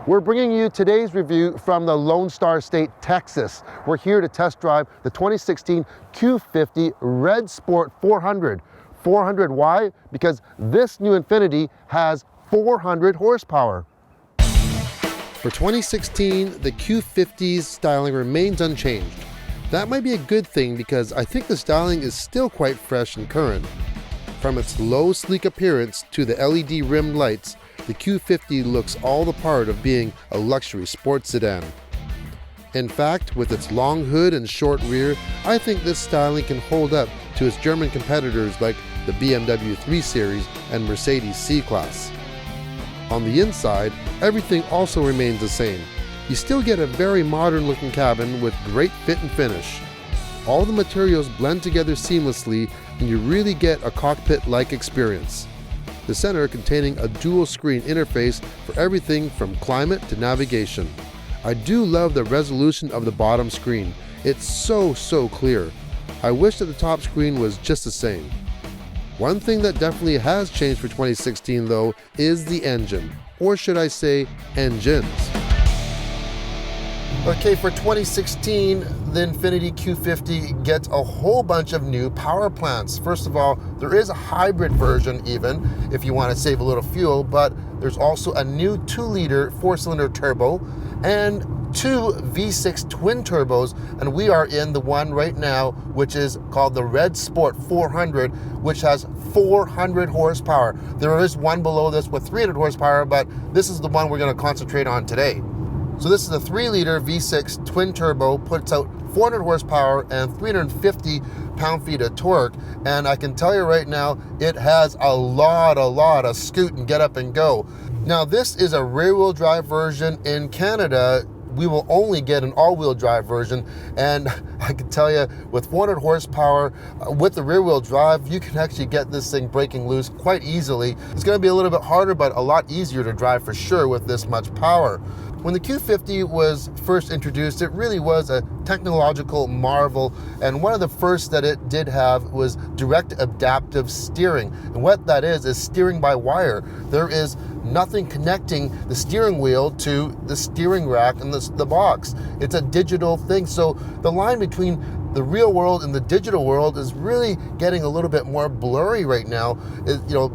We're bringing you today's review from the Lone Star State, Texas. We're here to test drive the 2016 Q50 Red Sport 400. 400, why? Because this new Infiniti has 400 horsepower. For 2016, the Q50's styling remains unchanged. That might be a good thing because I think the styling is still quite fresh and current. From its low, sleek appearance to the LED rimmed lights, the Q50 looks all the part of being a luxury sports sedan. In fact, with its long hood and short rear, I think this styling can hold up to its German competitors like the BMW 3 Series and Mercedes C-Class. On the inside, everything also remains the same. You still get a very modern looking cabin with great fit and finish. All the materials blend together seamlessly and you really get a cockpit-like experience. The center containing a dual screen interface for everything from climate to navigation. I do love the resolution of the bottom screen. It's so clear. I wish that the top screen was just the same. One thing that definitely has changed for 2016 though is the engine, or should I say engines. Okay, for 2016, the Infiniti Q50 gets a whole bunch of new power plants. First of all, there is a hybrid version even, if you want to save a little fuel, but there's also a new 2-liter 4-cylinder turbo and 2 V6 twin turbos, and we are in the one right now, which is called the Red Sport 400, which has 400 horsepower. There is one below this with 300 horsepower, but this is the one we're going to concentrate on today. So this is a 3-liter V6 twin turbo, puts out 400 horsepower and 350 pound-feet of torque. And I can tell you right now, it has a lot of scoot and get up and go. Now this is a rear-wheel drive version. In Canada, we will only get an all-wheel drive version, and I can tell you with 400 horsepower with the rear-wheel drive, you can actually get this thing breaking loose quite easily. It's going to be a little bit harder, but a lot easier to drive for sure with this much power. When the Q50 was first introduced, it really was a technological marvel, and one of the first that it did have was direct adaptive steering. And what that is steering by wire. There is nothing connecting the steering wheel to the steering rack and the box. It's a digital thing, so the line between the real world and the digital world is really getting a little bit more blurry right now.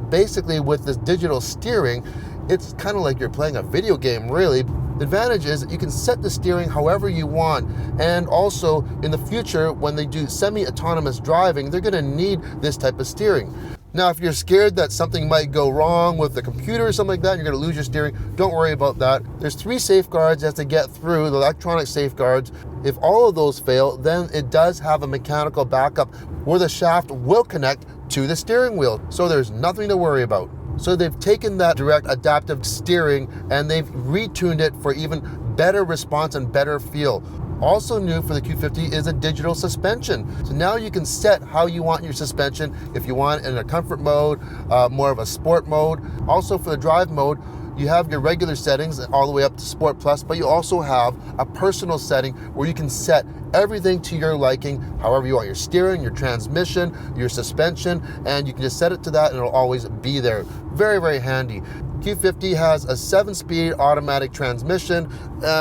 Basically with this digital steering, it's kind of like you're playing a video game, really. The advantage is that you can set the steering however you want, and also in the future when they do semi-autonomous driving, they're going to need this type of steering. Now if you're scared that something might go wrong with the computer or something like that, and you're going to lose your steering, don't worry about that. There's 3 safeguards you have to get through, the electronic safeguards. If all of those fail, then it does have a mechanical backup where the shaft will connect to the steering wheel, so there's nothing to worry about. So they've taken that direct adaptive steering and they've retuned it for even better response and better feel. Also new for the Q50 is a digital suspension. So now you can set how you want your suspension, if you want it in a comfort mode, more of a sport mode. Also for the drive mode, you have your regular settings all the way up to Sport Plus, but you also have a personal setting where you can set everything to your liking, however you want your steering, your transmission, your suspension, and you can just set it to that and it'll always be there. Very handy. Q50 has a 7-speed automatic transmission.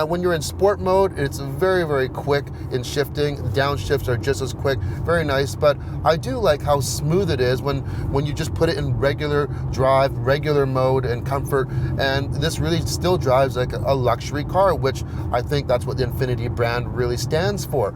When you're in sport mode, it's very quick in shifting. Downshifts are just as quick, very nice, but I do like how smooth it is when you just put it in regular drive, regular mode and comfort, and this really still drives like a luxury car, which I think that's what the Infiniti brand really stands for.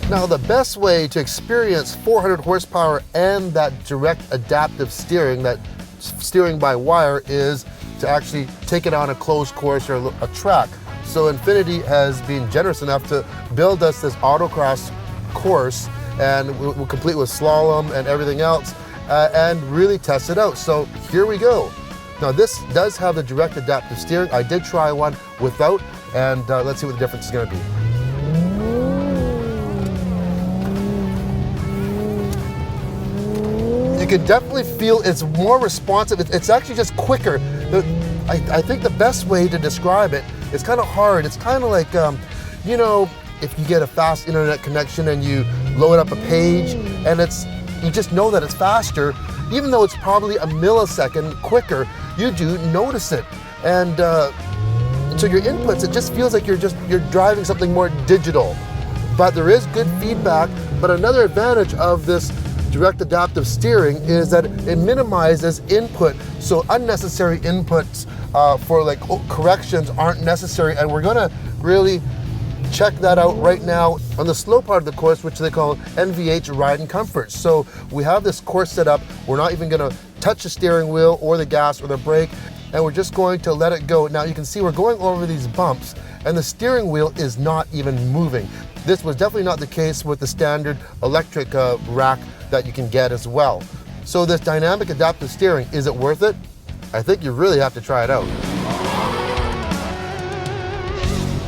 Now the best way to experience 400 horsepower and that direct adaptive steering, that steering by wire, is to actually take it on a closed course or a track. So Infiniti has been generous enough to build us this autocross course, and we're complete with slalom and everything else, and really test it out. So here we go. Now this does have the direct adaptive steering. I did try one without, and let's see what the difference is going to be. You can definitely feel it's more responsive. It's actually just quicker. I think the best way to describe it, it's kind of hard. It's kind of like, if you get a fast internet connection and you load up a page and you just know that it's faster, even though it's probably a millisecond quicker, you do notice it. And so your inputs, it just feels like you're driving something more digital. But there is good feedback. But another advantage of this direct adaptive steering is that it minimizes input. So unnecessary inputs for like corrections aren't necessary. And we're gonna really check that out right now on the slow part of the course, which they call NVH Ride and Comfort. So we have this course set up. We're not even gonna touch the steering wheel or the gas or the brake, and we're just going to let it go. Now you can see we're going over these bumps and the steering wheel is not even moving. This was definitely not the case with the standard electric rack that you can get as well. So this dynamic adaptive steering, is it worth it? I think you really have to try it out.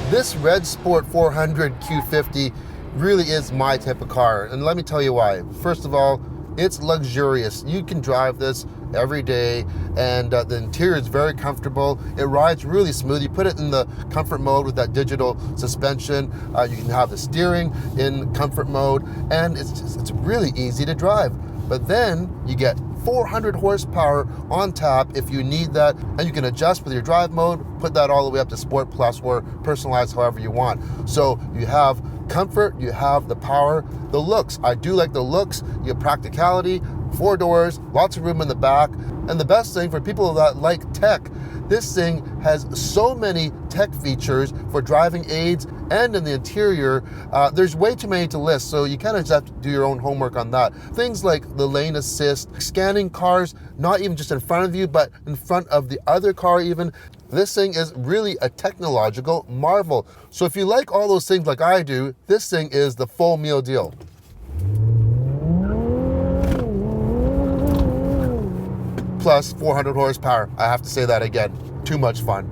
This Red Sport 400 Q50 really is my type of car, and let me tell you why. First of all, it's luxurious. You can drive this every day, and the interior is very comfortable. It rides really smooth. You put it in the comfort mode with that digital suspension. You can have the steering in comfort mode, and it's really easy to drive. But then you get 400 horsepower on tap if you need that, and you can adjust with your drive mode, put that all the way up to Sport Plus or personalize however you want. So you have comfort, you have the power, the looks. I do like the looks. You have practicality, 4 doors, lots of room in the back, and the best thing for people that like tech, this thing has so many tech features for driving aids, and in the interior, there's way too many to list, so you kind of just have to do your own homework on that. Things like the lane assist, scanning cars, not even just in front of you, but in front of the other car even. This thing is really a technological marvel. So if you like all those things like I do, this thing is the full meal deal. Plus 400 horsepower. I have to say that again. Too much fun.